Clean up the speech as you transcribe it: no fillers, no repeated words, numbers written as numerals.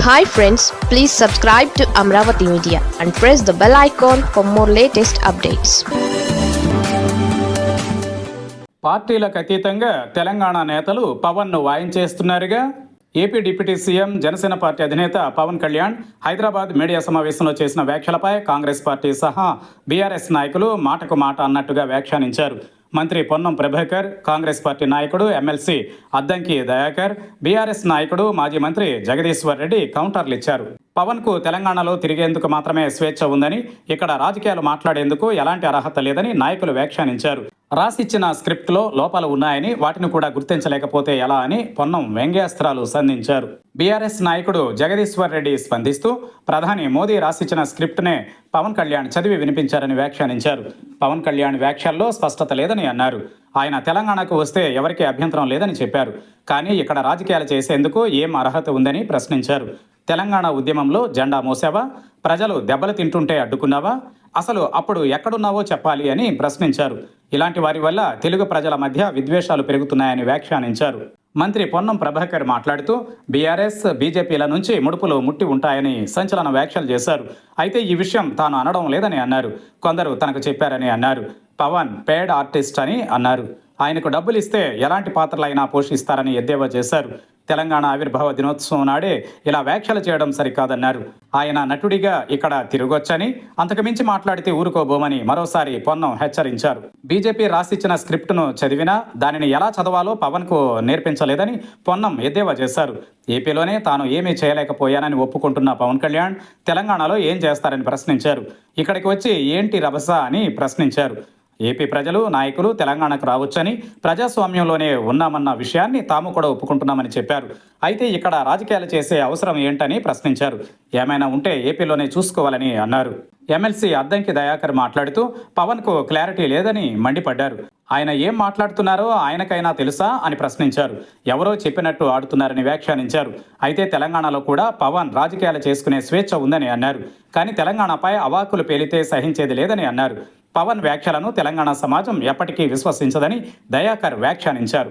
Hi friends, please subscribe to Amravati Media and press the bell icon for more latest updates. పార్టీలకు అతీతంగా తెలంగాణ నేతలు పవన్ను వాయించేస్తున్నారుగా. AP deputy CM Janasena party అధినేత Pawan Kalyan Hyderabad media సమావేశంలో చేసిన వ్యాఖ్యలపై కాంగ్రెస్ పార్టీ సహా బీఆర్ఎస్ నాయకులు మాటకు మాట అన్నట్టుగా వ్యాఖ్యానించారు. మంత్రి పొన్నం ప్రభాకర్, కాంగ్రెస్ పార్టీ నాయకుడు ఎమ్మెల్సీ అద్దంకి దయాకర్, బీఆర్ఎస్ నాయకుడు మాజీ మంత్రి జగదీశ్వర్ రెడ్డి కౌంటర్లు ఇచ్చారు. పవన్కు తెలంగాణలో తిరిగేందుకు మాత్రమే స్వేచ్ఛ ఉందని, ఇక్కడ రాజకీయాలు మాట్లాడేందుకు ఎలాంటి అర్హత లేదని నాయకులు వ్యాఖ్యానించారు. రాసిచ్చిన స్క్రిప్ట్లో లోపాలు ఉన్నాయని, వాటిని కూడా గుర్తించలేకపోతే ఎలా అని పొన్నం వ్యంగ్యాస్త్రాలు సంధించారు. బీఆర్ఎస్ నాయకుడు జగదీశ్వర్ రెడ్డి స్పందిస్తూ ప్రధాని మోదీ రాసిచ్చిన స్క్రిప్ట్నే పవన్ కళ్యాణ్ చదివి వినిపించారని వ్యాఖ్యానించారు. పవన్ కళ్యాణ్ వ్యాఖ్యల్లో స్పష్టత లేదని అన్నారు. ఆయన తెలంగాణకు వస్తే ఎవరికీ అభ్యంతరం లేదని చెప్పారు. కానీ ఇక్కడ రాజకీయాలు చేసేందుకు ఏం అర్హత ఉందని ప్రశ్నించారు. తెలంగాణ ఉద్యమంలో జెండా మోసావా? ప్రజలు దెబ్బలు తింటుంటే అడ్డుకున్నావా? అసలు అప్పుడు ఎక్కడున్నావో చెప్పాలి అని ప్రశ్నించారు. ఇలాంటి వారి వల్ల తెలుగు ప్రజల మధ్య విద్వేషాలు పెరుగుతున్నాయని వ్యాఖ్యానించారు. మంత్రి పొన్నం ప్రభాకర్ మాట్లాడుతూ బీఆర్ఎస్, బీజేపీల నుంచి ముడుపులు ముట్టి ఉంటాయని సంచలన వ్యాఖ్యలు చేశారు. అయితే ఈ విషయం తాను అనడం లేదని అన్నారు. కొందరు తనకు చెప్పారని అన్నారు. పవన్ పేడ్ ఆర్టిస్ట్ అని అన్నారు. ఆయనకు డబ్బులు ఇస్తే ఎలాంటి పాత్రలైనా పోషిస్తారని ఎద్దేవా చేశారు. తెలంగాణ ఆవిర్భావ దినోత్సవం నాడే ఇలా వ్యాఖ్యలు చేయడం సరికాదన్నారు. ఆయన నటుడిగా ఇక్కడ తిరగొచ్చని, అంతకుమించి మాట్లాడితే ఊరుకోబోమని మరోసారి పొన్నం హెచ్చరించారు. బీజేపీ రాసిచ్చిన స్క్రిప్టును చదివినా దానిని ఎలా చదవాలో పవన్కు నేర్పించలేదని పొన్నం ఎద్దేవా చేశారు. ఏపీలోనే తాను ఏమీ చేయలేకపోయానని ఒప్పుకుంటున్న పవన్ కళ్యాణ్ తెలంగాణలో ఏం చేస్తారని ప్రశ్నించారు. ఇక్కడికి వచ్చి ఏంటి రభస అని ప్రశ్నించారు. ఏపీ ప్రజలు, నాయకులు తెలంగాణకు రావచ్చని, ప్రజాస్వామ్యంలోనే ఉన్నామన్న విషయాన్ని తాము కూడా ఒప్పుకుంటున్నామని చెప్పారు. అయితే ఇక్కడ రాజకీయాలు చేసే అవసరం ఏంటని ప్రశ్నించారు. ఏమైనా ఉంటే ఏపీలోనే చూసుకోవాలని అన్నారు. ఎమ్మెల్సీ అద్దంకి దయాకర్ మాట్లాడుతూ పవన్కు క్లారిటీ లేదని మండిపడ్డారు. ఆయన ఏం మాట్లాడుతున్నారో ఆయనకైనా తెలుసా అని ప్రశ్నించారు. ఎవరో చెప్పినట్టు ఆడుతున్నారని వ్యాఖ్యానించారు. అయితే తెలంగాణలో కూడా పవన్ రాజకీయాలు చేసుకునే స్వేచ్ఛ ఉందని అన్నారు. కానీ తెలంగాణపై అవాకులు పేలితే సహించేది లేదని అన్నారు. పవన్ వ్యాఖ్యలను తెలంగాణ సమాజం ఎప్పటికీ విశ్వసించదని దయాకర్ వ్యాఖ్యానించారు.